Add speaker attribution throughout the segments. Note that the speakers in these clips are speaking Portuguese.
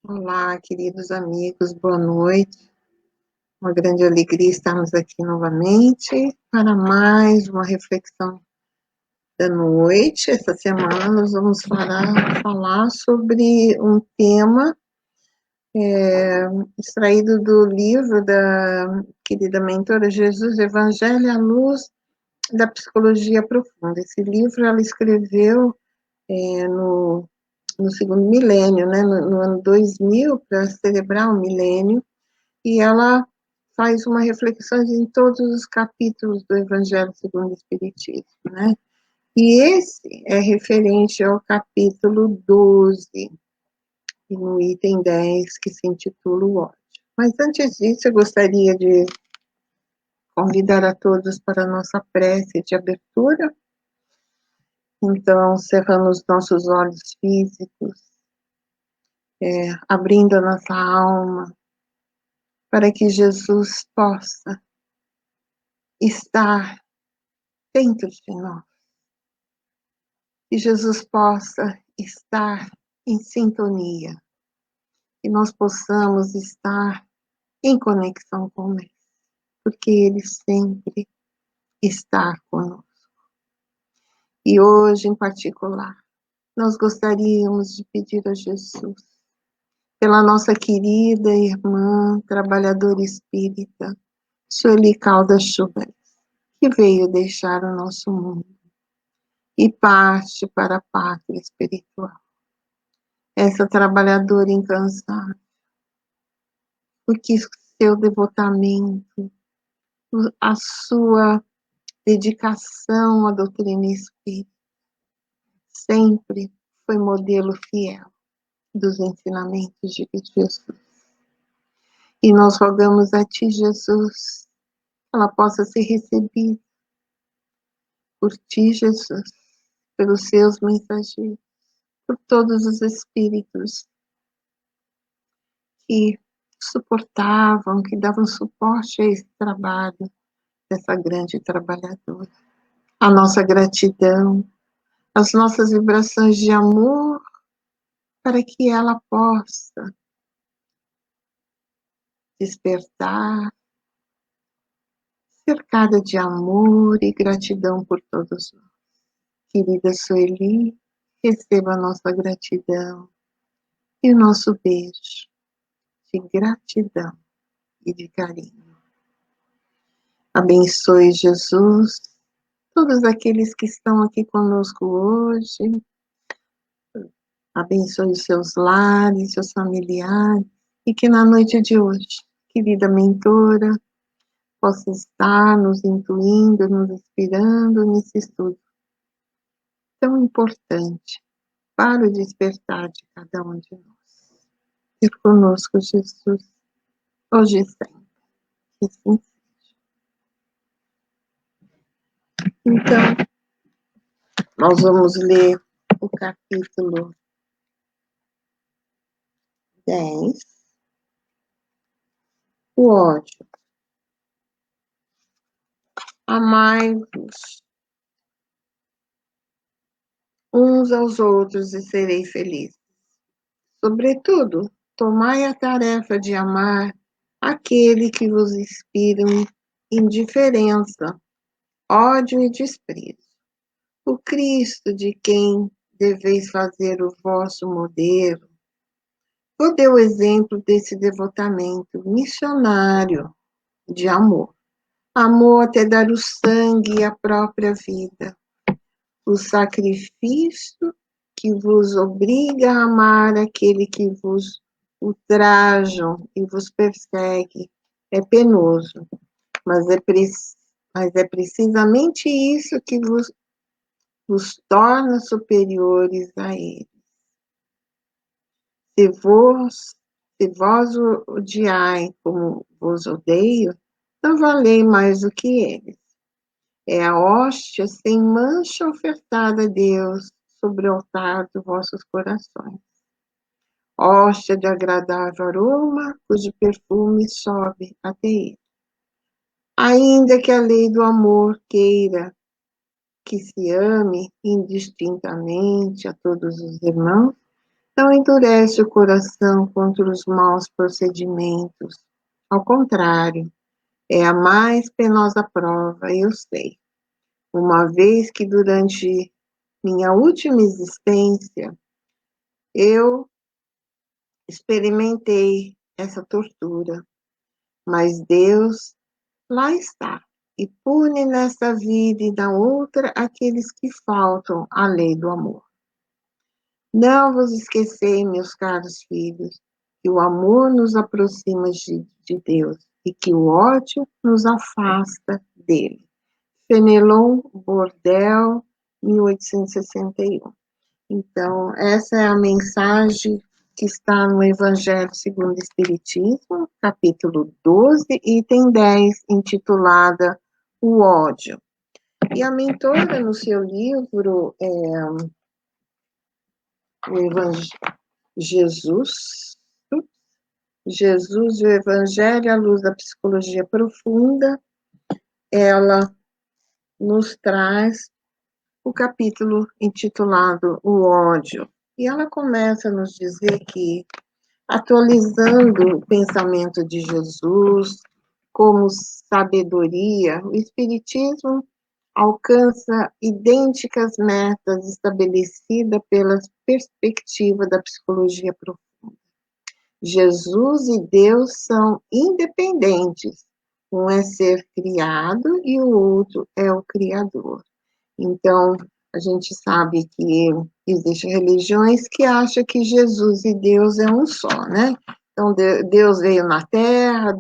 Speaker 1: Olá, queridos amigos, boa noite. Uma grande alegria estarmos aqui novamente para mais uma reflexão da noite. Essa semana nós vamos falar sobre um tema extraído do livro da querida mentora Jesus, Evangelho à Luz da Psicologia Profunda. Esse livro ela escreveu no segundo milênio, né, no ano 2000, para celebrar o milênio, e ela faz uma reflexão em todos os capítulos do Evangelho segundo o Espiritismo, né? E esse é referente ao capítulo 12, e no item 10, que se intitula o ódio. Mas antes disso, eu gostaria de convidar a todos para a nossa prece de abertura. Então, cerrando os nossos olhos físicos, abrindo a nossa alma, para que Jesus possa estar dentro de nós. Que Jesus possa estar em sintonia. Que nós possamos estar em conexão com Ele. Porque Ele sempre está conosco. E hoje, em particular, nós gostaríamos de pedir a Jesus, pela nossa querida irmã, trabalhadora espírita, Sueli Caldas Schubert, que veio deixar o nosso mundo e parte para a pátria espiritual. Essa trabalhadora incansável, porque seu devotamento, a sua dedicação à doutrina espírita, sempre foi modelo fiel dos ensinamentos de Jesus. E nós rogamos a Ti, Jesus, que ela possa ser recebida por Ti, Jesus, pelos Seus mensageiros, por todos os espíritos que suportavam, que davam suporte a esse trabalho dessa grande trabalhadora. A nossa gratidão, as nossas vibrações de amor, para que ela possa despertar, cercada de amor e gratidão por todos nós. Querida Sueli, receba a nossa gratidão e o nosso beijo de gratidão e de carinho. Abençoe, Jesus, todos aqueles que estão aqui conosco hoje. Abençoe os seus lares, seus familiares, e que na noite de hoje, querida mentora, possa estar nos intuindo, nos inspirando nesse estudo tão importante para o despertar de cada um de nós. Ser conosco, Jesus, hoje e sempre. Que assim seja. Então, nós vamos ler o capítulo 10, o ódio. Amai-vos uns aos outros e sereis felizes. Sobretudo, tomai a tarefa de amar aquele que vos inspira indiferença, ódio e desprezo. O Cristo de quem deveis fazer o vosso modelo, vos deu o exemplo desse devotamento missionário de amor. Amor até dar o sangue e a própria vida. O sacrifício que vos obriga a amar aquele que vos ultrajam e vos persegue é penoso, mas é precisamente isso que vos torna superiores a ele. Se vós o odiai como vos odeio, não valei mais do que eles. É a hóstia sem mancha ofertada a Deus sobre o altar dos vossos corações. Hóstia de agradável aroma, cujo perfume sobe até ele. Ainda que a lei do amor queira que se ame indistintamente a todos os irmãos, Não endurece o coração contra os maus procedimentos. Ao contrário, é a mais penosa prova, eu sei. Uma vez que durante minha última existência, eu experimentei essa tortura, mas Deus lá está e pune nesta vida e na outra aqueles que faltam à lei do amor. Não vos esquecei, meus caros filhos, que o amor nos aproxima de Deus e que o ódio nos afasta dele. Fenelon Bordel, 1861. Então, essa é a mensagem que está no Evangelho segundo o Espiritismo, capítulo 12, item 10, intitulada O ódio. E a mentora, no seu livro, o Jesus, o Evangelho à luz da psicologia profunda, ela nos traz o capítulo intitulado O ódio. E ela começa a nos dizer que, atualizando o pensamento de Jesus como sabedoria, o Espiritismo alcança idênticas metas estabelecidas pela perspectiva da psicologia profunda. Jesus e Deus são independentes. Um é ser criado e o outro é o Criador. Então, a gente sabe que existem religiões que acham que Jesus e Deus é um só, né? Então, Deus veio na Terra,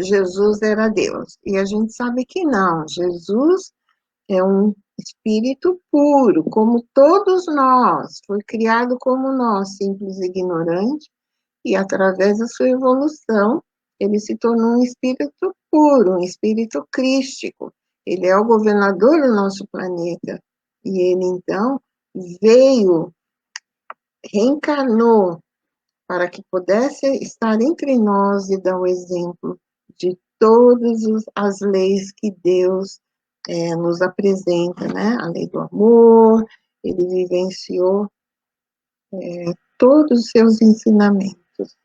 Speaker 1: Jesus era Deus. E a gente sabe que não, Jesus é um espírito puro, como todos nós, foi criado como nós, simples e ignorantes, e através da sua evolução, ele se tornou um espírito puro, um espírito crístico. Ele é o governador do nosso planeta. E ele, então, veio, reencarnou, para que pudesse estar entre nós e dar o exemplo de todas as leis que Deus nos apresenta, né? A lei do amor, ele vivenciou todos os seus ensinamentos.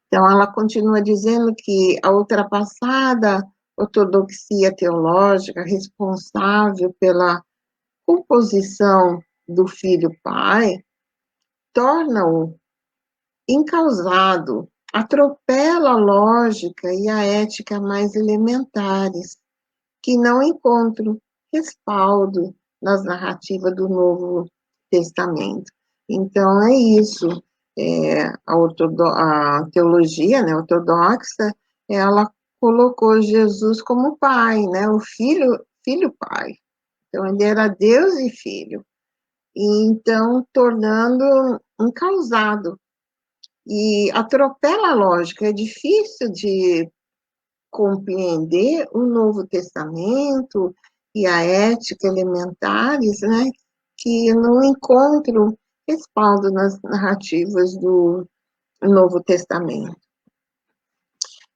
Speaker 1: Então, ela continua dizendo que a ultrapassada ortodoxia teológica responsável pela composição do filho-pai torna-o encausado, atropela a lógica e a ética mais elementares, que não encontram respaldo nas narrativas do Novo Testamento. Então, é isso. A teologia, né, ortodoxa, ela colocou Jesus como pai, né, o filho-pai. Então, ele era Deus e filho. E, então, tornando um causado. E atropela a lógica. É difícil de compreender o Novo Testamento e a ética elementares, né, que não encontram respaldo nas narrativas do Novo Testamento.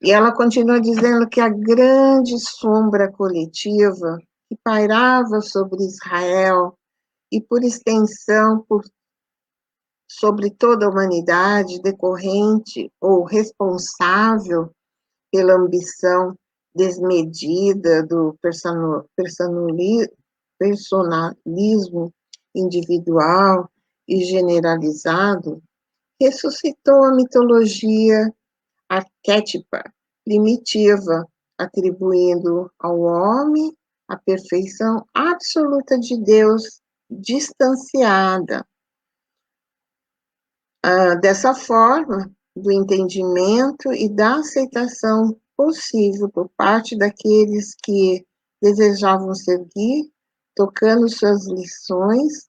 Speaker 1: E ela continua dizendo que a grande sombra coletiva que pairava sobre Israel e, por extensão, sobre toda a humanidade, decorrente ou responsável pela ambição desmedida do personalismo individual e generalizado, ressuscitou a mitologia arquétipa primitiva, atribuindo ao homem a perfeição absoluta de Deus distanciada. Dessa forma, do entendimento e da aceitação possível por parte daqueles que desejavam seguir, tocando suas lições,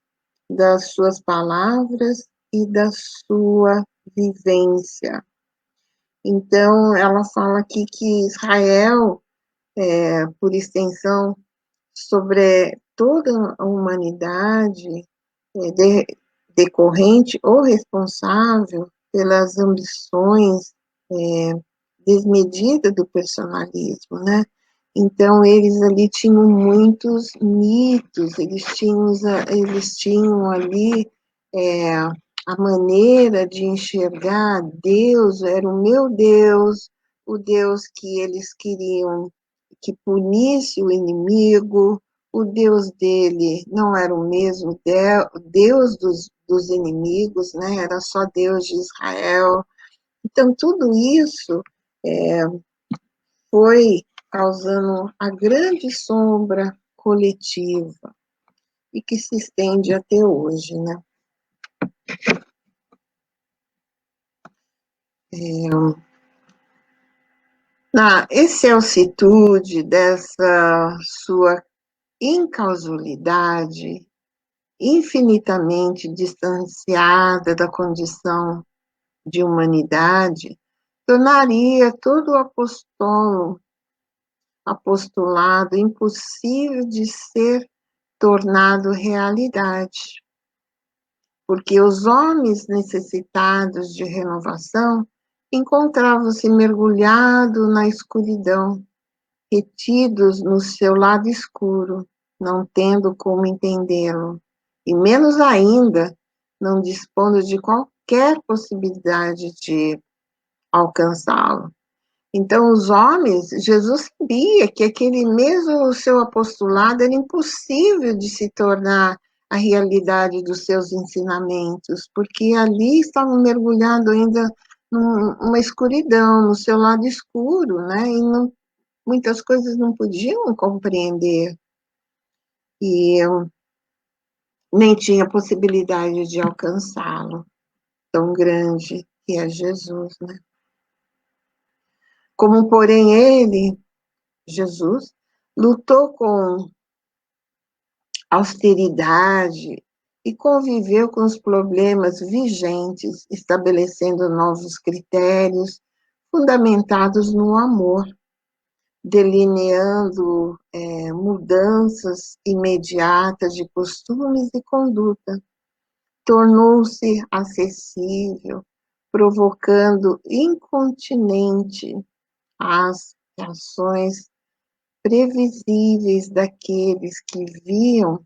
Speaker 1: das suas palavras e da sua vivência. Então, ela fala aqui que Israel, por extensão, sobre toda a humanidade, decorrente ou responsável pelas ambições desmedidas do personalismo, né? Então, eles ali tinham muitos mitos, eles tinham ali a maneira de enxergar Deus era o meu Deus, o Deus que eles queriam que punisse o inimigo, o Deus dele não era o mesmo Deus dos inimigos, né? Era só Deus de Israel. Então, tudo isso foi causando a grande sombra coletiva e que se estende até hoje, né? Na excelsitude dessa sua incausalidade, infinitamente distanciada da condição de humanidade, tornaria todo o apostolado impossível de ser tornado realidade, porque os homens necessitados de renovação encontravam-se mergulhados na escuridão, retidos no seu lado escuro, não tendo como entendê-lo, e menos ainda, não dispondo de qualquer possibilidade de alcançá-lo. Então, os homens, Jesus sabia que aquele mesmo seu apostolado era impossível de se tornar a realidade dos seus ensinamentos, porque ali estavam mergulhados ainda numa escuridão, no seu lado escuro, né? E não, muitas coisas não podiam compreender e nem tinha possibilidade de alcançá-lo, tão grande que é Jesus, né? Como, porém, ele, Jesus, lutou com austeridade e conviveu com os problemas vigentes, estabelecendo novos critérios fundamentados no amor, delineando mudanças imediatas de costumes e conduta. Tornou-se acessível, provocando incontinente as reações previsíveis daqueles que viam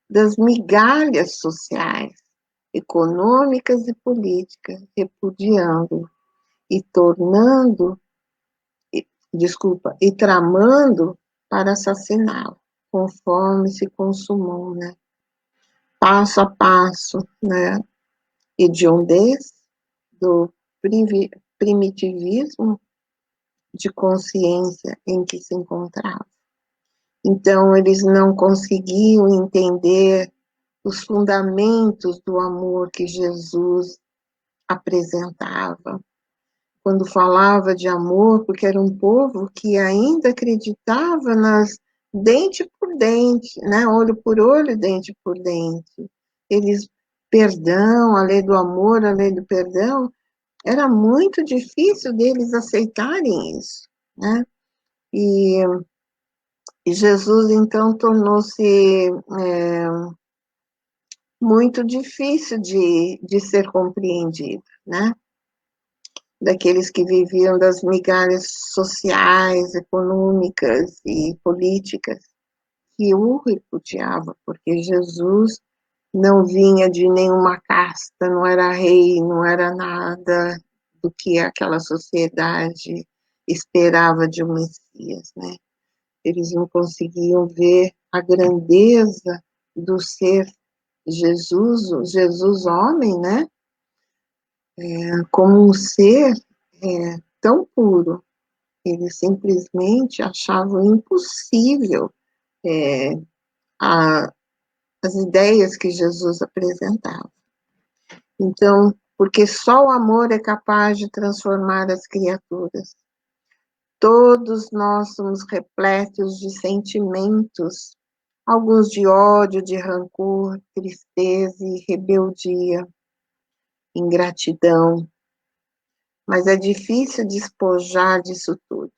Speaker 1: das migalhas sociais, econômicas e políticas, repudiando e e tramando para assassiná-lo, conforme se consumou, né? Passo a passo, né? Hediondez do primitivismo de consciência em que se encontrava. Então, eles não conseguiam entender os fundamentos do amor que Jesus apresentava. Quando falava de amor, porque era um povo que ainda acreditava nas dente por dente, né? Olho por olho, dente por dente. Eles, perdão, a lei do amor, a lei do perdão, era muito difícil deles aceitarem isso, né? E Jesus, então, tornou-se muito difícil de ser compreendido, né? Daqueles que viviam das migalhas sociais, econômicas e políticas, que o repudiavam, porque Jesus não vinha de nenhuma casta, não era rei, não era nada do que aquela sociedade esperava de um Messias, né? Eles não conseguiam ver a grandeza do ser Jesus, o Jesus homem, né? Como um ser tão puro. Eles simplesmente achavam impossível a, as ideias que Jesus apresentava. Então, porque só o amor é capaz de transformar as criaturas. Todos nós somos repletos de sentimentos, alguns de ódio, de rancor, tristeza e rebeldia, ingratidão, mas é difícil despojar disso tudo,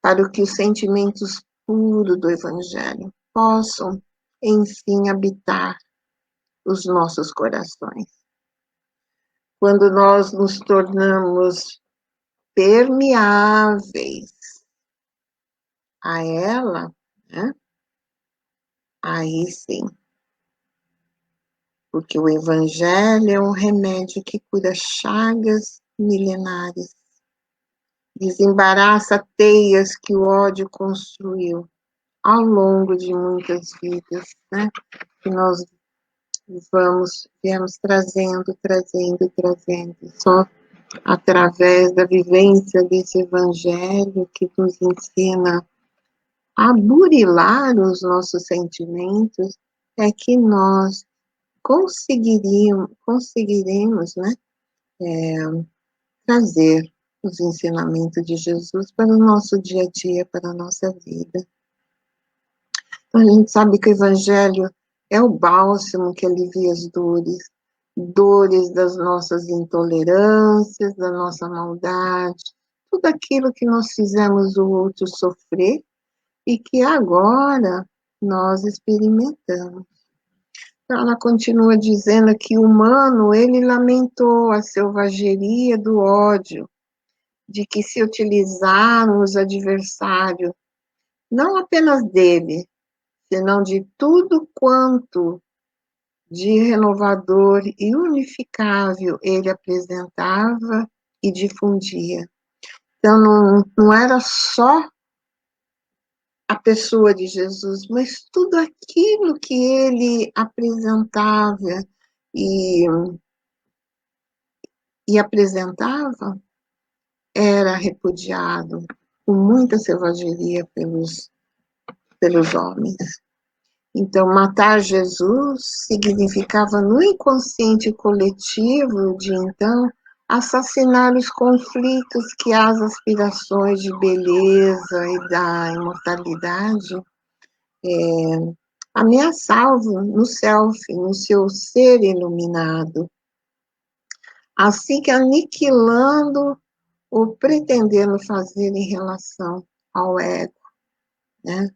Speaker 1: para que os sentimentos puros do Evangelho possam, enfim, habitar os nossos corações. Quando nós nos tornamos permeáveis a ela, né? Aí sim, porque o Evangelho é um remédio que cura chagas milenares, desembaraça teias que o ódio construiu ao longo de muitas vidas, né? Que nós viemos trazendo. Só através da vivência desse Evangelho que nos ensina a burilar os nossos sentimentos, é que nós conseguiremos, né, trazer os ensinamentos de Jesus para o nosso dia a dia, para a nossa vida. Então, a gente sabe que o Evangelho é o bálsamo que alivia as dores das nossas intolerâncias, da nossa maldade, tudo aquilo que nós fizemos o outro sofrer e que agora nós experimentamos. Ela continua dizendo que o humano, ele lamentou a selvageria do ódio, de que se utilizaram os adversários, não apenas dele, senão de tudo quanto de renovador e unificável ele apresentava e difundia. Então, não era só a pessoa de Jesus, mas tudo aquilo que ele apresentava e, apresentava era repudiado com muita selvageria pelos homens. Então, matar Jesus significava, no inconsciente coletivo de então, assassinar os conflitos que as aspirações de beleza e da imortalidade ameaçavam no self, no seu ser iluminado, assim que aniquilando ou pretendendo fazer em relação ao ego, né?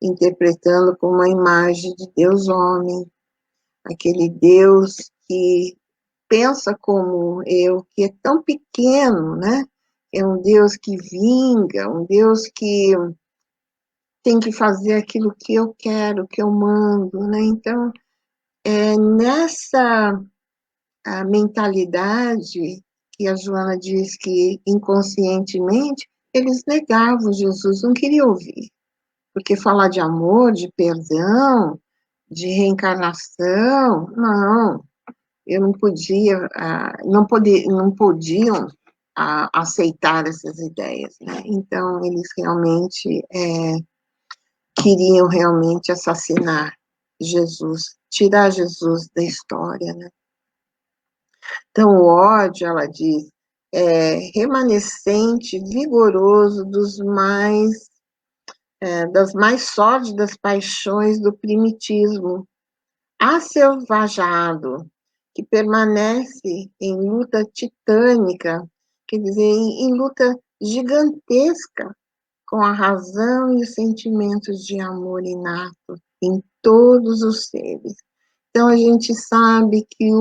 Speaker 1: Interpretando como a imagem de Deus homem, aquele Deus que pensa como eu, que é tão pequeno, né? É um Deus que vinga, um Deus que tem que fazer aquilo que eu quero, que eu mando, né? Então, é nessa mentalidade que a Joana diz que inconscientemente eles negavam Jesus, não queriam ouvir, porque falar de amor, de perdão, de reencarnação, não, eu não podia, não podiam aceitar essas ideias, né? Então eles realmente queriam realmente assassinar Jesus, tirar Jesus da história, né? Então o ódio, ela diz, é remanescente, vigoroso das mais sórdidas paixões do primitismo, aselvajado, que permanece em luta titânica, quer dizer, em luta gigantesca com a razão e os sentimentos de amor inato em todos os seres. Então, a gente sabe que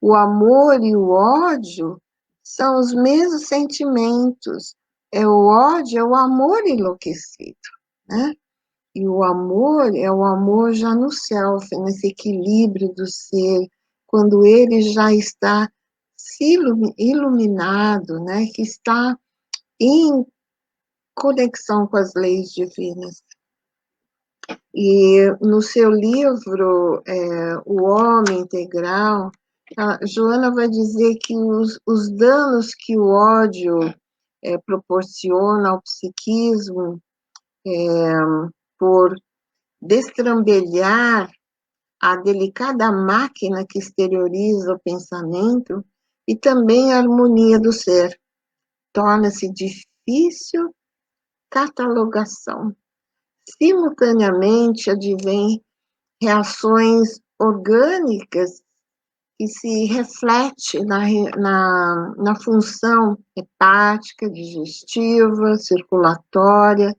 Speaker 1: o amor e o ódio são os mesmos sentimentos. O ódio é o amor enlouquecido, né? E o amor é o amor já no self, nesse equilíbrio do ser, quando ele já está iluminado, né? Que está em conexão com as leis divinas. E no seu livro, O Homem Integral, a Joana vai dizer que os danos que o ódio proporciona ao psiquismo, por destrambelhar a delicada máquina que exterioriza o pensamento e também a harmonia do ser, torna-se difícil catalogação. Simultaneamente, advém reações orgânicas que se reflete na função hepática, digestiva, circulatória,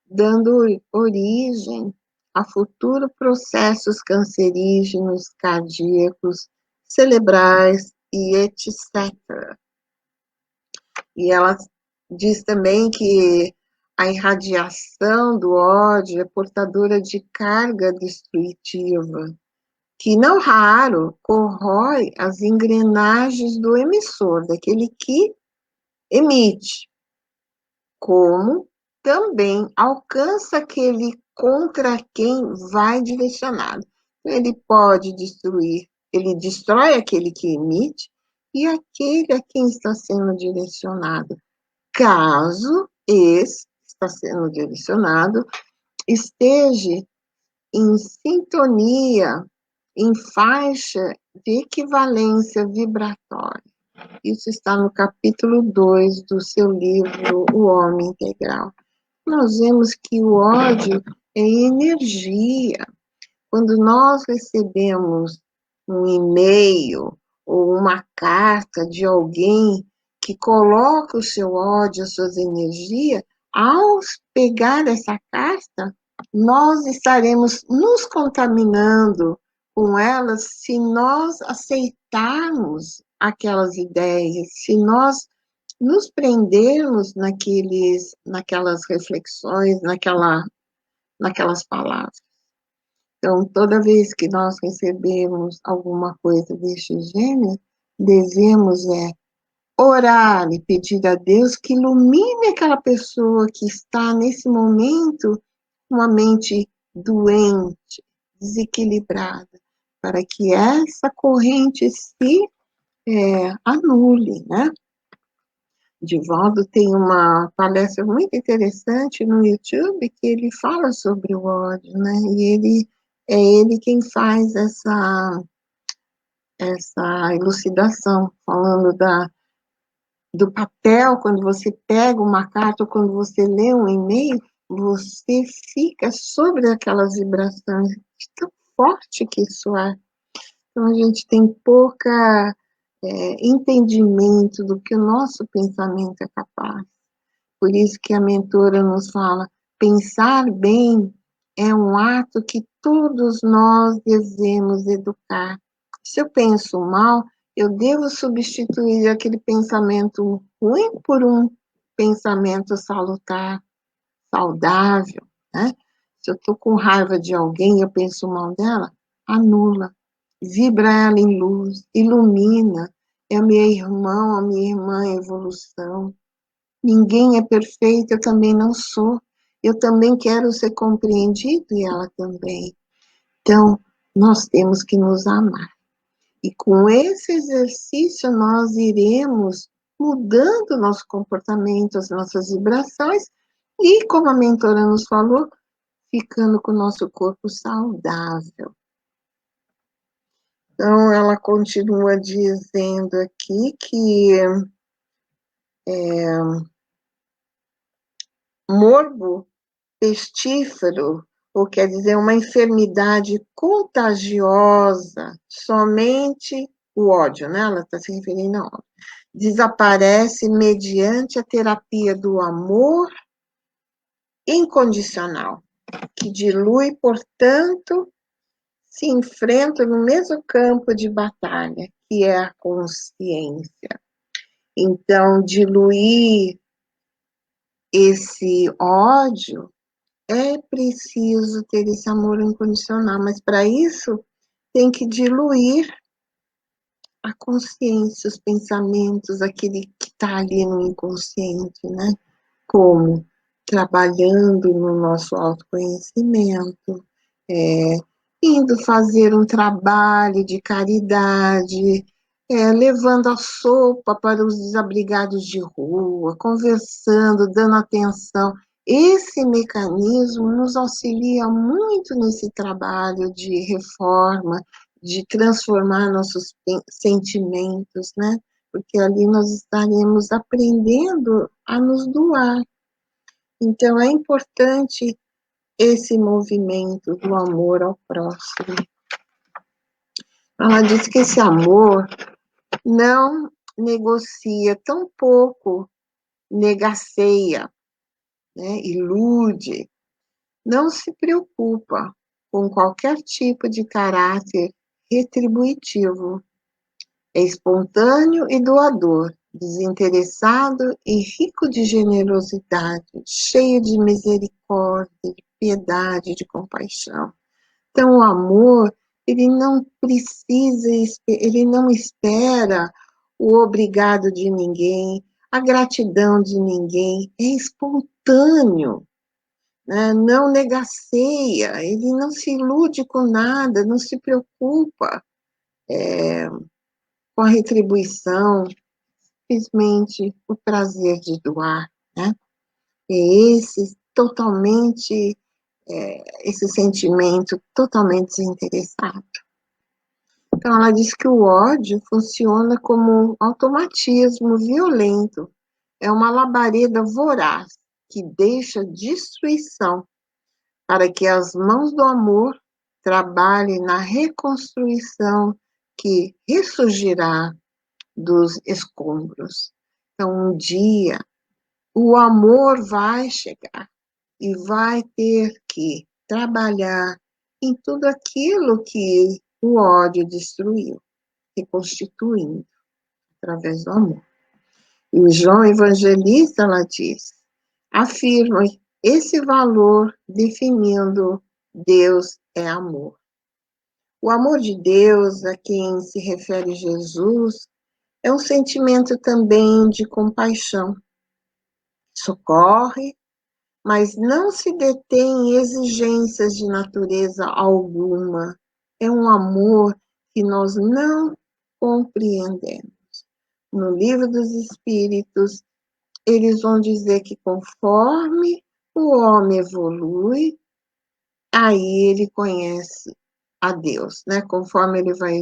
Speaker 1: dando origem a futuros processos cancerígenos, cardíacos, cerebrais e etc. E ela diz também que a irradiação do ódio é portadora de carga destrutiva, que não raro corrói as engrenagens do emissor, daquele que emite, como também alcança aquele contra quem vai direcionado. Ele pode destruir, ele destrói aquele que emite e aquele a quem está sendo direcionado, caso esse está sendo direcionado esteja em sintonia, em faixa de equivalência vibratória. Isso está no capítulo 2 do seu livro O Homem Integral. Nós vemos que o ódio é energia. Quando nós recebemos um e-mail ou uma carta de alguém que coloca o seu ódio, as suas energias, ao pegar essa carta, nós estaremos nos contaminando com elas se nós aceitarmos aquelas ideias, se nós nos prendermos naquelas reflexões, naquelas palavras. Então, toda vez que nós recebemos alguma coisa deste gênero, devemos orar e pedir a Deus que ilumine aquela pessoa que está nesse momento com a mente doente, desequilibrada, para que essa corrente se anule, né? Divaldo tem uma palestra muito interessante no YouTube que ele fala sobre o ódio, né? E ele quem faz essa elucidação, falando do papel, quando você pega uma carta ou quando você lê um e-mail, você fica sobre aquelas vibrações, de tão forte que isso é. Então, a gente tem pouca entendimento do que o nosso pensamento é capaz. Por isso que a mentora nos fala, pensar bem é um ato que todos nós devemos educar. Se eu penso mal, eu devo substituir aquele pensamento ruim por um pensamento salutar, saudável, né? Se eu estou com raiva de alguém e eu penso mal dela, anula, vibra ela em luz, ilumina, é meu irmão, a minha irmã em evolução. Ninguém é perfeito, eu também não sou. Eu também quero ser compreendido e ela também. Então, nós temos que nos amar. E com esse exercício, nós iremos mudando nosso comportamento, as nossas vibrações, e, como a mentora nos falou, ficando com o nosso corpo saudável. Então, ela continua dizendo aqui que morbo pestífero, ou quer dizer, uma enfermidade contagiosa, somente o ódio, né? Ela está se referindo ao ódio. Desaparece mediante a terapia do amor incondicional, que dilui, portanto, se enfrenta no mesmo campo de batalha, que é a consciência. Então, diluir esse ódio é preciso ter esse amor incondicional, mas para isso tem que diluir a consciência, os pensamentos, aquele que está ali no inconsciente, né? Como? Trabalhando no nosso autoconhecimento, indo fazer um trabalho de caridade, levando a sopa para os desabrigados de rua, conversando, dando atenção. Esse mecanismo nos auxilia muito nesse trabalho de reforma, de transformar nossos sentimentos, né? Porque ali nós estaremos aprendendo a nos doar. Então, é importante esse movimento do amor ao próximo. Ela diz que esse amor não negocia, tampouco negaceia, né, ilude, não se preocupa com qualquer tipo de caráter retributivo. É espontâneo e doador, desinteressado e rico de generosidade, cheio de misericórdia, de piedade, de compaixão. Então, o amor ele não precisa, ele não espera o obrigado de ninguém, a gratidão de ninguém, é espontâneo, né? Não negaceia, ele não se ilude com nada, não se preocupa com a retribuição, simplesmente o prazer de doar, né? É esse sentimento totalmente desinteressado. Então, ela diz que o ódio funciona como um automatismo violento, é uma labareda voraz que deixa destruição para que as mãos do amor trabalhem na reconstrução que ressurgirá dos escombros. Então, um dia, o amor vai chegar e vai ter que trabalhar em tudo aquilo que o ódio destruiu, reconstituindo através do amor. E o João Evangelista, ela diz, afirma esse valor definindo Deus é amor. O amor de Deus, a quem se refere Jesus, é um sentimento também de compaixão. Socorre, mas não se detém em exigências de natureza alguma. É um amor que nós não compreendemos. No Livro dos Espíritos, eles vão dizer que conforme o homem evolui, aí ele conhece a Deus, né? Conforme ele vai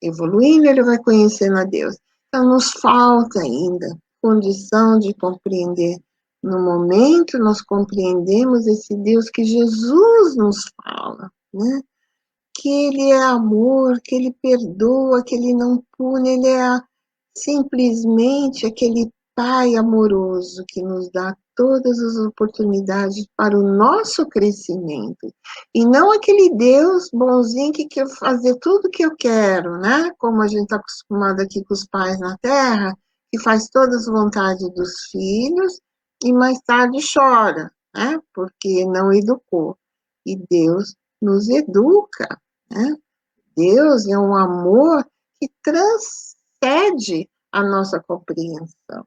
Speaker 1: evoluindo, ele vai conhecendo a Deus. Então, nos falta ainda condição de compreender. No momento, nós compreendemos esse Deus que Jesus nos fala, né? Que ele é amor, que ele perdoa, que ele não pune, ele é simplesmente aquele Pai amoroso que nos dá todas as oportunidades para o nosso crescimento. E não aquele Deus bonzinho que quer fazer tudo que eu quero, né? Como a gente está acostumado aqui com os pais na Terra, que faz todas as vontades dos filhos e mais tarde chora, né? Porque não educou. E Deus nos educa, né? Deus é um amor que transcende a nossa compreensão.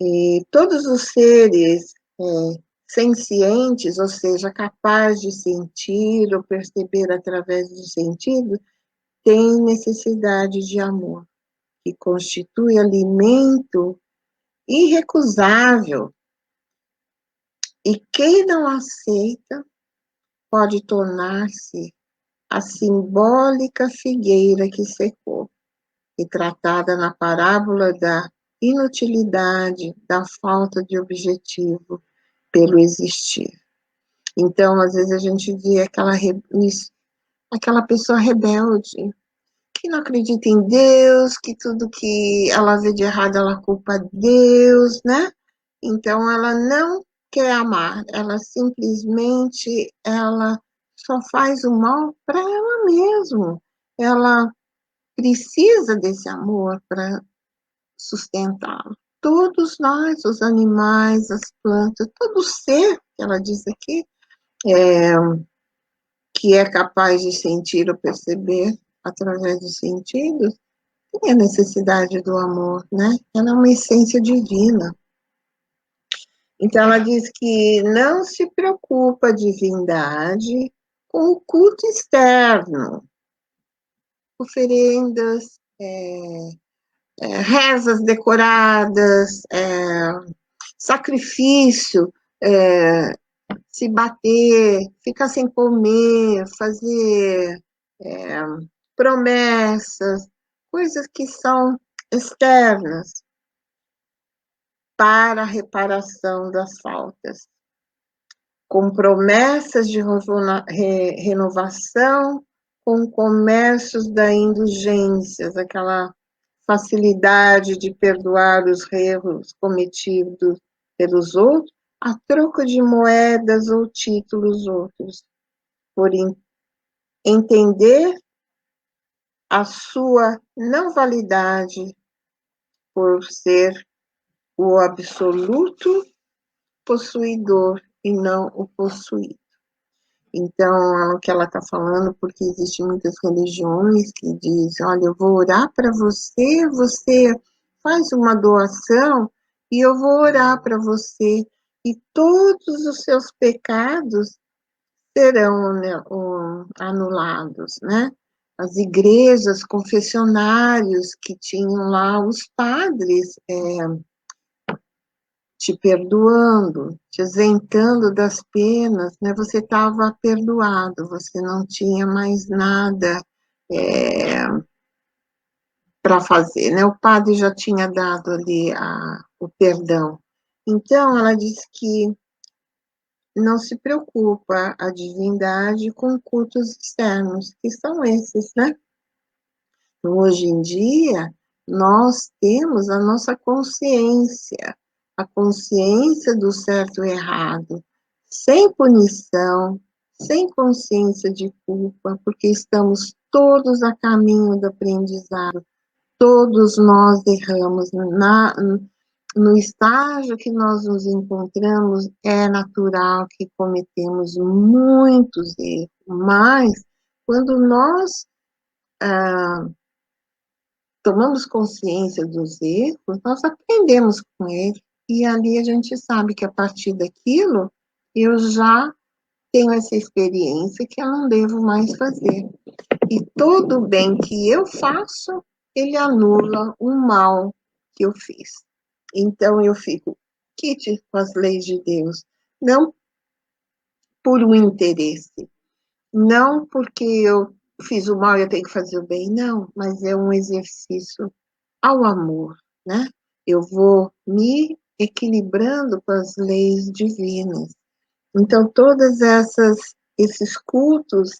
Speaker 1: E todos os seres sencientes, ou seja, capazes de sentir ou perceber através do sentido, têm necessidade de amor, que constitui alimento irrecusável. E quem não aceita pode tornar-se a simbólica figueira que secou, e tratada na parábola da inutilidade, da falta de objetivo pelo existir. Então, às vezes a gente vê aquela pessoa rebelde, que não acredita em Deus, que tudo que ela vê de errado ela culpa Deus, né? Então, ela não quer amar, ela simplesmente, ela só faz o mal para ela mesma. Ela precisa desse amor para sustentá-lo. Todos nós, os animais, as plantas, todo ser, que ela diz aqui, que é capaz de sentir ou perceber através dos sentidos, tem a necessidade do amor, né? Ela é uma essência divina. Então, ela diz que não se preocupa a divindade com o culto externo, oferendas, rezas decoradas, sacrifício, se bater, ficar sem comer, fazer promessas, coisas que são externas para a reparação das faltas, com promessas de renovação, com comércios da indulgências, aquela facilidade de perdoar os erros cometidos pelos outros, a troco de moedas ou títulos outros, por entender a sua não validade por ser o absoluto possuidor e não o possuído. Então, é o que ela está falando, porque existem muitas religiões que dizem, olha, eu vou orar para você, você faz uma doação e eu vou orar para você, e todos os seus pecados serão, né, anulados, né? As igrejas, confessionários que tinham lá os padres te perdoando, te isentando das penas, né? Você estava perdoado, você não tinha mais nada para fazer, né? O padre já tinha dado ali o perdão. Então, ela disse que não se preocupa a divindade com cultos externos, que são esses, né? Hoje em dia, nós temos a nossa consciência, a consciência do certo e errado, sem punição, sem consciência de culpa, porque estamos todos a caminho do aprendizado, todos nós erramos. No estágio que nós nos encontramos, é natural que cometemos muitos erros, mas quando nós tomamos consciência dos erros, nós aprendemos com ele, e ali a gente sabe que a partir daquilo, eu já tenho essa experiência que eu não devo mais fazer. E todo o bem que eu faço, ele anula o mal que eu fiz. Então eu fico quite com as leis de Deus, não por um interesse, não porque eu fiz o mal e eu tenho que fazer o bem, não, mas é um exercício ao amor, né? Eu vou me equilibrando com as leis divinas. Então, todas esses cultos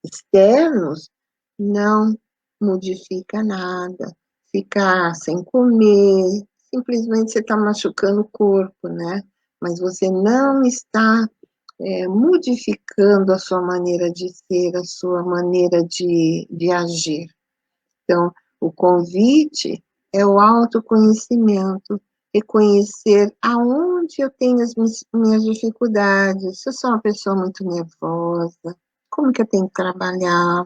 Speaker 1: externos não modifica nada. Ficar sem comer, simplesmente você está machucando o corpo, né? Mas você não está modificando a sua maneira de ser, a sua maneira de agir. Então, o convite é o autoconhecimento, reconhecer aonde eu tenho as minhas dificuldades. Se eu sou uma pessoa muito nervosa, como que eu tenho que trabalhar?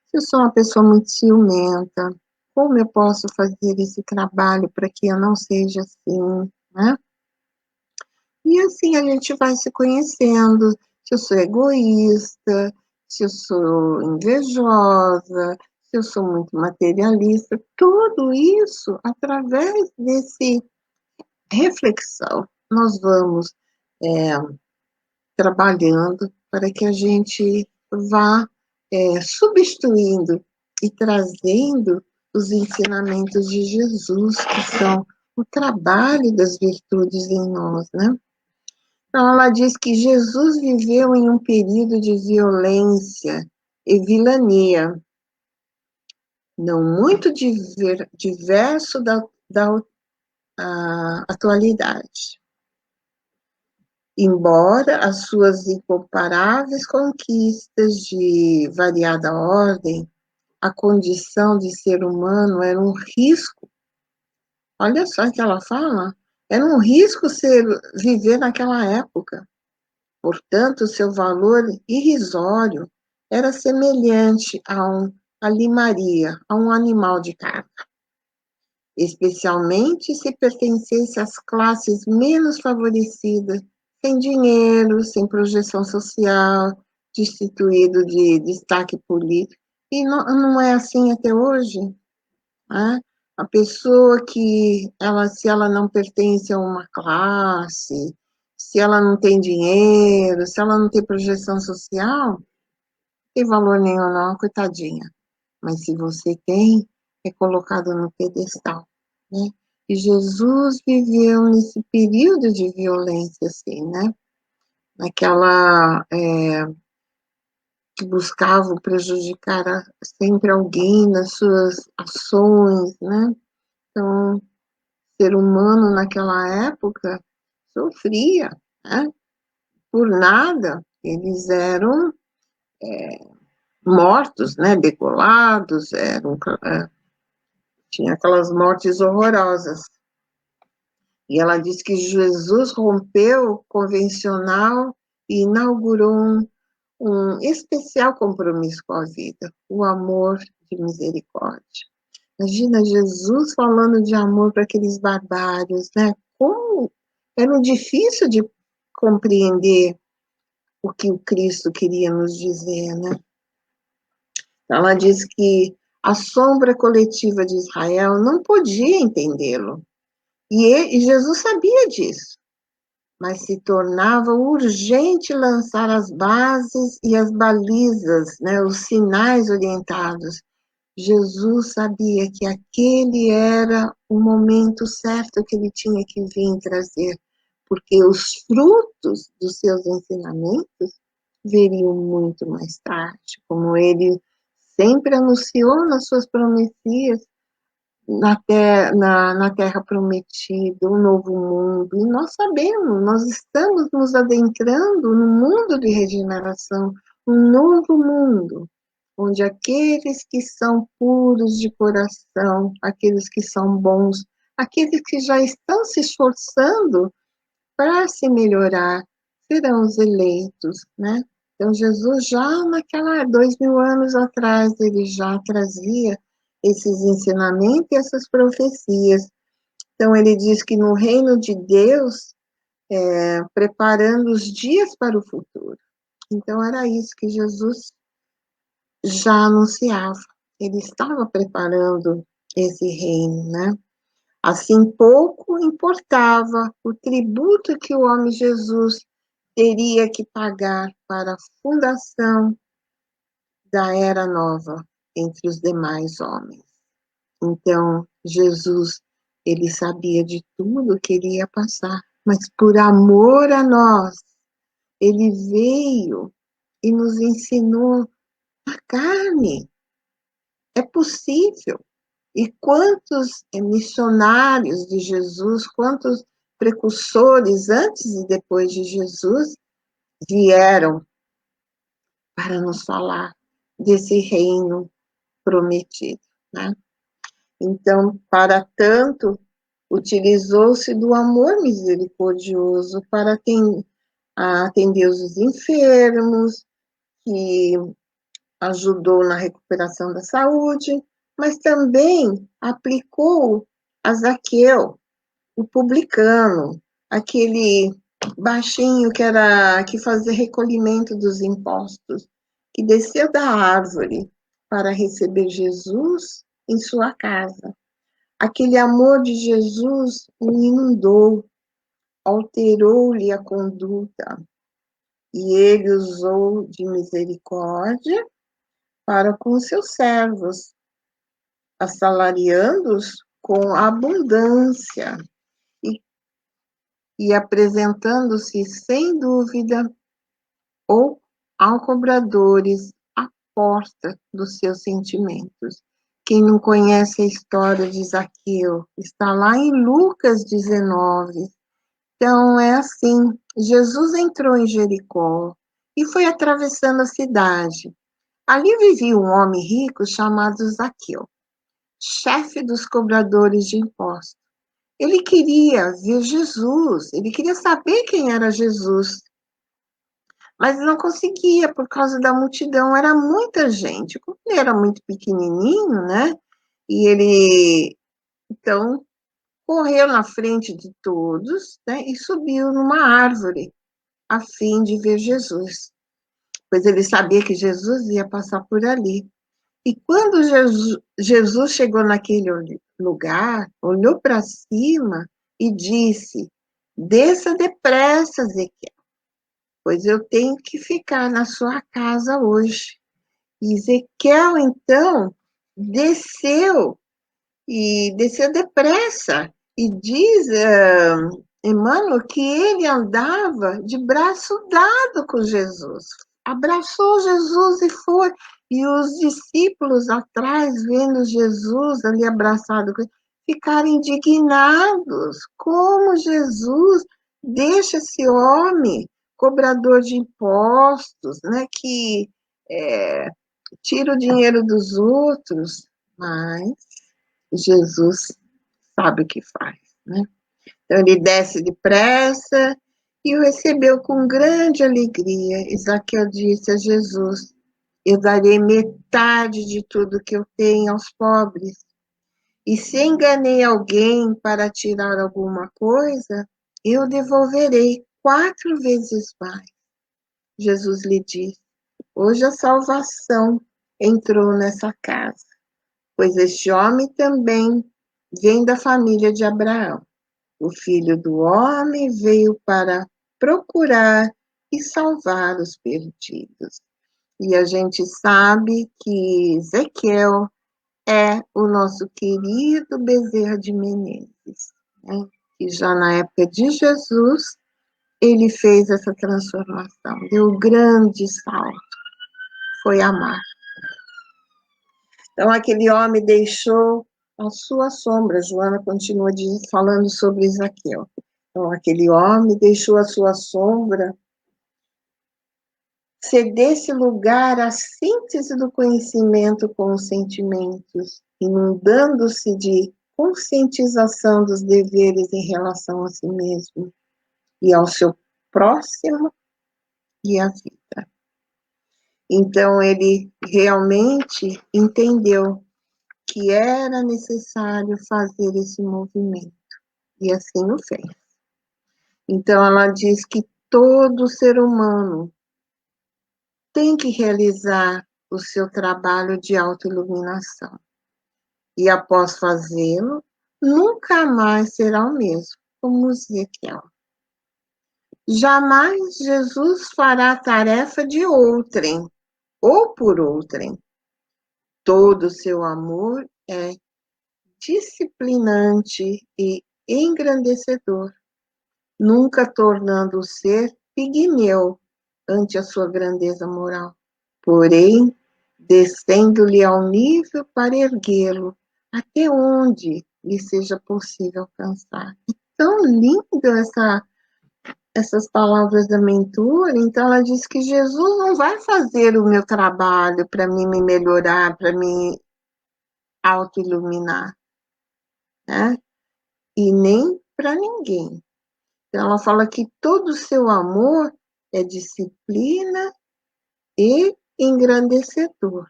Speaker 1: Se eu sou uma pessoa muito ciumenta, como eu posso fazer esse trabalho para que eu não seja assim, né? E assim a gente vai se conhecendo, se eu sou egoísta, se eu sou invejosa, se eu sou muito materialista, tudo isso, através desse reflexão, nós vamos trabalhando para que a gente vá substituindo e trazendo os ensinamentos de Jesus, que são o trabalho das virtudes em nós, né? Então, ela diz que Jesus viveu em um período de violência e vilania, não muito diverso da atualidade. Embora as suas incomparáveis conquistas de variada ordem, a condição de ser humano era um risco. Olha só o que ela fala. Era um risco viver naquela época. Portanto, seu valor irrisório era semelhante a limaria, a um animal de carga, especialmente se pertencesse às classes menos favorecidas, sem dinheiro, sem projeção social, destituído de destaque político. E não é assim até hoje, né? A pessoa que, se ela não pertence a uma classe, se ela não tem dinheiro, se ela não tem projeção social, não tem valor nenhum não, coitadinha. Mas se você tem, é colocado no pedestal, né? E Jesus viveu nesse período de violência, assim, né? Naquela que buscavam prejudicar sempre alguém nas suas ações, né? Então, ser humano naquela época sofria, né? Por nada, eles eram mortos, né? Degolados, tinha aquelas mortes horrorosas. E ela diz que Jesus rompeu o convencional e inaugurou um especial compromisso com a vida, o amor de misericórdia. Imagina Jesus falando de amor para aqueles barbários, né? Como era difícil de compreender o que o Cristo queria nos dizer, né? Ela diz que a sombra coletiva de Israel não podia entendê-lo. E Jesus sabia disso, mas se tornava urgente lançar as bases e as balizas, né, os sinais orientados. Jesus sabia que aquele era o momento certo que ele tinha que vir trazer, porque os frutos dos seus ensinamentos veriam muito mais tarde, como ele sempre anunciou nas suas promessias, na terra prometida, um novo mundo. E nós sabemos, nós estamos nos adentrando no mundo de regeneração, um novo mundo, onde aqueles que são puros de coração, aqueles que são bons, aqueles que já estão se esforçando para se melhorar, serão os eleitos, né? Então, Jesus já 2000 anos atrás, ele já trazia esses ensinamentos e essas profecias. Então, ele diz que no reino de Deus, preparando os dias para o futuro. Então, era isso que Jesus já anunciava. Ele estava preparando esse reino, né? Assim, pouco importava o tributo que o homem Jesus teria que pagar para a fundação da era nova entre os demais homens. Então, Jesus, ele sabia de tudo que ele ia passar, mas por amor a nós, ele veio e nos ensinou a carne. É possível. E quantos missionários de Jesus, quantos precursores antes e depois de Jesus vieram para nos falar desse reino prometido, né? Então, para tanto, utilizou-se do amor misericordioso para atender os enfermos, que ajudou na recuperação da saúde, mas também aplicou a Zaqueu, o publicano, aquele baixinho que fazia recolhimento dos impostos, que desceu da árvore para receber Jesus em sua casa. Aquele amor de Jesus o inundou, alterou-lhe a conduta, e ele usou de misericórdia para com seus servos, assalariando-os com abundância e apresentando-se sem dúvida ou ao cobradores à porta dos seus sentimentos. Quem não conhece a história de Zaqueu, está lá em Lucas 19. Então, é assim, Jesus entrou em Jericó e foi atravessando a cidade. Ali vivia um homem rico chamado Zaqueu, chefe dos cobradores de impostos. Ele queria ver Jesus, ele queria saber quem era Jesus, mas não conseguia por causa da multidão, era muita gente. Como ele era muito pequenininho, né? E ele, então, correu na frente de todos, né? E subiu numa árvore a fim de ver Jesus, pois ele sabia que Jesus ia passar por ali. E quando Jesus chegou naquele lugar, olhou para cima e disse: desça depressa, Ezequiel, pois eu tenho que ficar na sua casa hoje. E Ezequiel, então, desceu, e desceu depressa. E diz Emmanuel que ele andava de braço dado com Jesus. Abraçou Jesus e foi. E os discípulos atrás, vendo Jesus ali abraçado com ele, ficaram indignados. Como Jesus deixa esse homem, cobrador de impostos, né, que tira o dinheiro dos outros, mas Jesus sabe o que faz, né? Então ele desce depressa E o recebeu com grande alegria. E Zaqueu disse a Jesus: eu darei metade de tudo que eu tenho aos pobres. E se enganei alguém para tirar alguma coisa, eu devolverei 4 vezes mais. Jesus lhe disse: hoje a salvação entrou nessa casa, pois este homem também vem da família de Abraão. O Filho do Homem veio para procurar e salvar os perdidos. E a gente sabe que Ezequiel é o nosso querido Bezerra de Menezes, né? Que já na época de Jesus, ele fez essa transformação, deu grande salto, foi amar. Então, aquele homem deixou a sua sombra, Joana continua falando sobre Zaqueu. Então, aquele homem deixou a sua sombra ser desse lugar a síntese do conhecimento com os sentimentos, inundando-se de conscientização dos deveres em relação a si mesmo e ao seu próximo e à vida. Então, ele realmente entendeu que era necessário fazer esse movimento, e assim o fez. Então, ela diz que todo ser humano tem que realizar o seu trabalho de autoiluminação. E após fazê-lo, nunca mais será o mesmo, como Ezequiel. Jamais Jesus fará a tarefa de outrem, ou por outrem. Todo o seu amor é disciplinante e engrandecedor, nunca tornando o ser pigmeu ante a sua grandeza moral, porém, descendo-lhe ao nível para erguê-lo, até onde lhe seja possível alcançar. É tão lindo essas palavras da mentora. Então, ela diz que Jesus não vai fazer o meu trabalho para mim me melhorar, para me auto-iluminar, né? E nem para ninguém. Então, ela fala que todo o seu amor é disciplina e engrandecedor.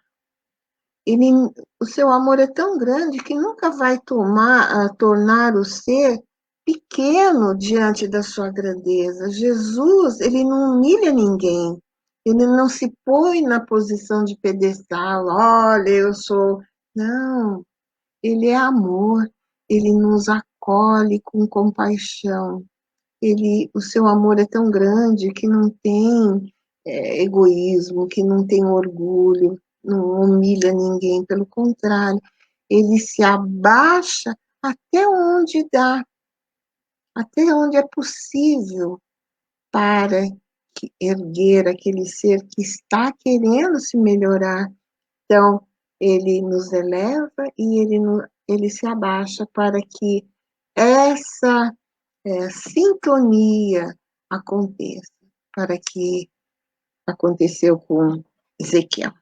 Speaker 1: Ele, o seu amor é tão grande que nunca vai tornar o ser pequeno diante da sua grandeza. Jesus, ele não humilha ninguém. Ele não se põe na posição de pedestal. Olha, eu sou... Não, ele é amor. Ele nos acolhe com compaixão. O seu amor é tão grande que não tem egoísmo, que não tem orgulho, não humilha ninguém, pelo contrário, ele se abaixa até onde dá, até onde é possível para erguer aquele ser que está querendo se melhorar. Então, ele nos eleva e ele se abaixa para que essa sintonia aconteça, para que aconteceu com Ezequiel.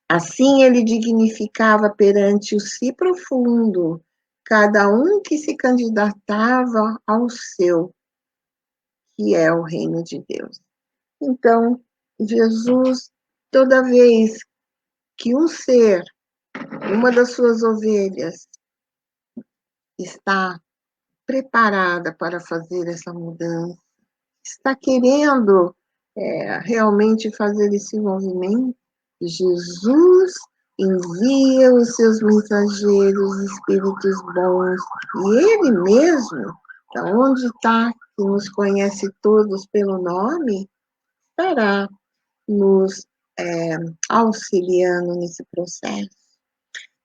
Speaker 1: Assim ele dignificava perante o si profundo cada um que se candidatava ao seu, que é o reino de Deus. Então, Jesus, toda vez que um ser, uma das suas ovelhas, está preparada para fazer essa mudança, está querendo realmente fazer esse movimento, Jesus envia os seus mensageiros, espíritos bons, e Ele mesmo, da onde está, que nos conhece todos pelo nome, estará nos auxiliando nesse processo.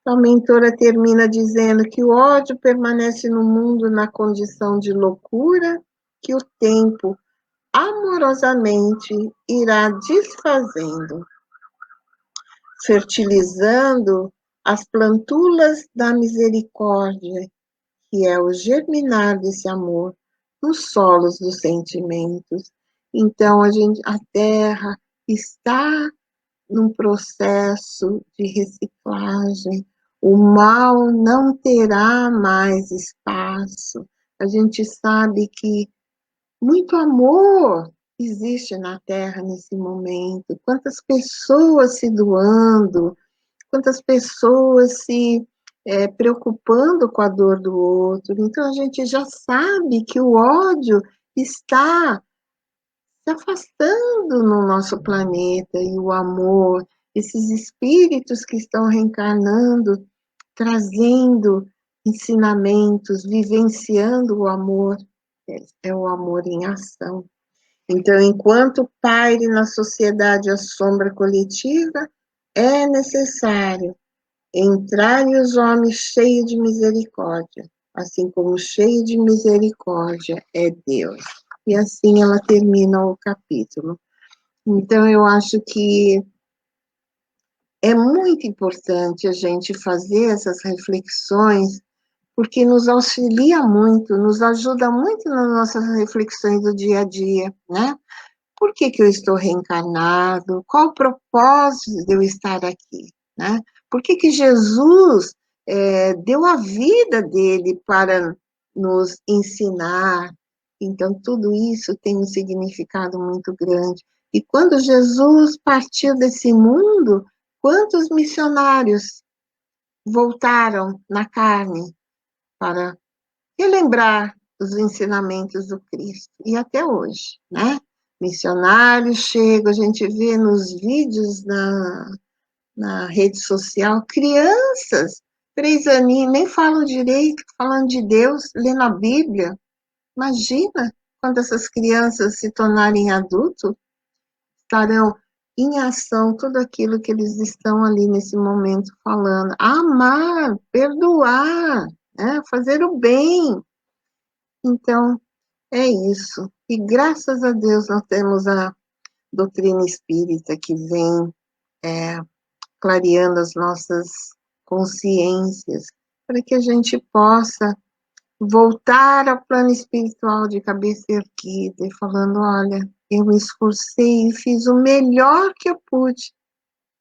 Speaker 1: A mentora termina dizendo que o ódio permanece no mundo na condição de loucura, que o tempo amorosamente irá desfazendo, fertilizando as plantulas da misericórdia, que é o germinar desse amor nos solos dos sentimentos. Então, a Terra está num processo de reciclagem. O mal não terá mais espaço. A gente sabe que muito amor existe na Terra nesse momento, quantas pessoas se doando, quantas pessoas se preocupando com a dor do outro. Então, a gente já sabe que o ódio está se afastando no nosso planeta e o amor, esses espíritos que estão reencarnando, trazendo ensinamentos, vivenciando o amor, é o amor em ação. Então, enquanto paire na sociedade a sombra coletiva, é necessário entrar os homens cheios de misericórdia, assim como cheio de misericórdia é Deus. E assim ela termina o capítulo. Então, eu acho que é muito importante a gente fazer essas reflexões, porque nos auxilia muito, nos ajuda muito nas nossas reflexões do dia a dia, né? Por que que eu estou reencarnado? Qual o propósito de eu estar aqui, né? Por que que Jesus deu a vida dele para nos ensinar? Então, tudo isso tem um significado muito grande. E quando Jesus partiu desse mundo, quantos missionários voltaram na carne para relembrar os ensinamentos do Cristo? E até hoje, né? Missionários chegam, a gente vê nos vídeos na rede social, crianças, 3 aninhos, nem falam direito, falando de Deus, lendo a Bíblia. Imagina quando essas crianças se tornarem adultos, estarão em ação tudo aquilo que eles estão ali nesse momento falando. Amar, perdoar, né? Fazer o bem. Então, é isso. E graças a Deus nós temos a doutrina espírita que vem clareando as nossas consciências para que a gente possa voltar ao plano espiritual de cabeça erguida e falando, olha, eu me esforcei e fiz o melhor que eu pude,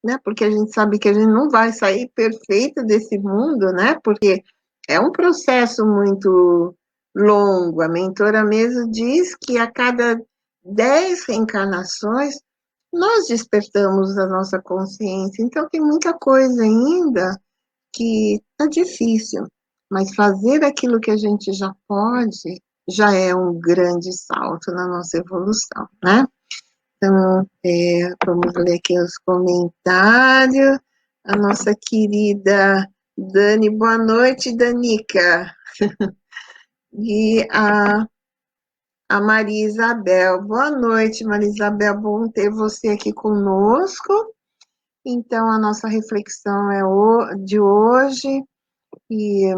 Speaker 1: né? Porque a gente sabe que a gente não vai sair perfeito desse mundo, né? Porque é um processo muito longo. A mentora mesmo diz que a cada 10 reencarnações nós despertamos a nossa consciência. Então tem muita coisa ainda que está difícil, mas fazer aquilo que a gente já pode já é um grande salto na nossa evolução, né? Então, vamos ler aqui os comentários. A nossa querida Dani, boa noite, Danica. E a Maria Isabel, boa noite, Maria Isabel, bom ter você aqui conosco. Então, a nossa reflexão é de hoje, e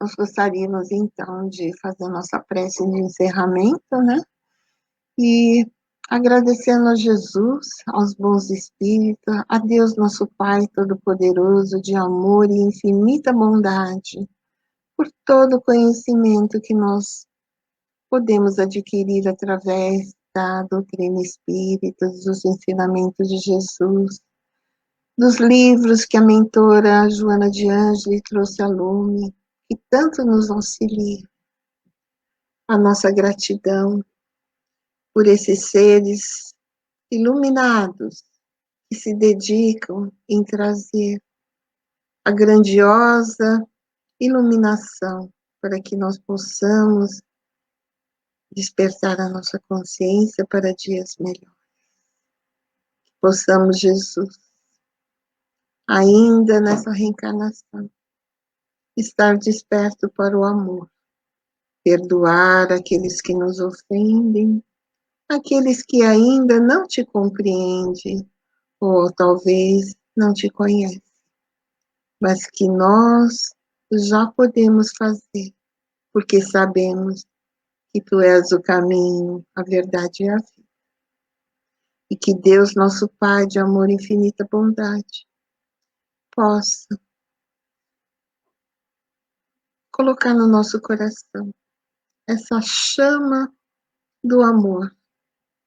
Speaker 1: nós gostaríamos, então, de fazer a nossa prece de encerramento, né? E agradecendo a Jesus, aos bons espíritos, a Deus nosso Pai Todo-Poderoso, de amor e infinita bondade, por todo o conhecimento que nós podemos adquirir através da doutrina espírita, dos ensinamentos de Jesus, dos livros que a mentora Joana de Ângeli trouxe a lume, que tanto nos auxilia. A nossa gratidão por esses seres iluminados que se dedicam em trazer a grandiosa iluminação para que nós possamos despertar a nossa consciência para dias melhores. Possamos, Jesus, ainda nessa reencarnação, estar desperto para o amor, perdoar aqueles que nos ofendem, aqueles que ainda não te compreendem, ou talvez não te conhecem, mas que nós já podemos fazer, porque sabemos que tu és o caminho, a verdade e a vida. E que Deus, nosso Pai de amor e infinita bondade, possa colocar no nosso coração essa chama do amor,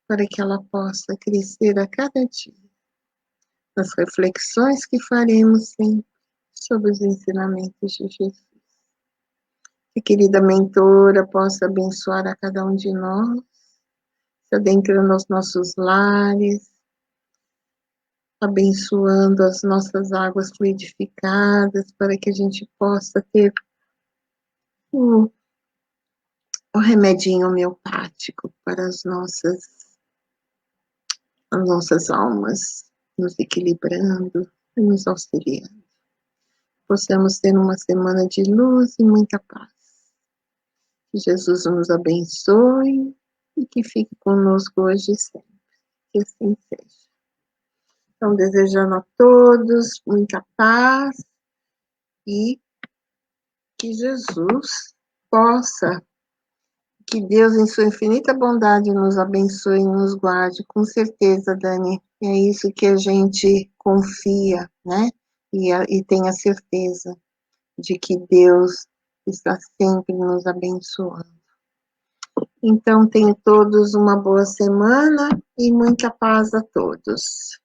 Speaker 1: para que ela possa crescer a cada dia, nas reflexões que faremos sempre sobre os ensinamentos de Jesus. a querida mentora possa abençoar a cada um de nós, se adentrando aos nossos lares, abençoando as nossas águas fluidificadas, para que a gente possa ter o remedinho homeopático para as nossas almas, nos equilibrando e nos auxiliando. Possamos ter uma semana de luz e muita paz. Que Jesus nos abençoe e que fique conosco hoje e sempre. Que assim seja. Então, desejando a todos muita paz e que Jesus possa, que Deus em sua infinita bondade nos abençoe e nos guarde, com certeza, Dani, é isso que a gente confia, né? E tem a certeza de que Deus está sempre nos abençoando. Então, tenham todos uma boa semana e muita paz a todos.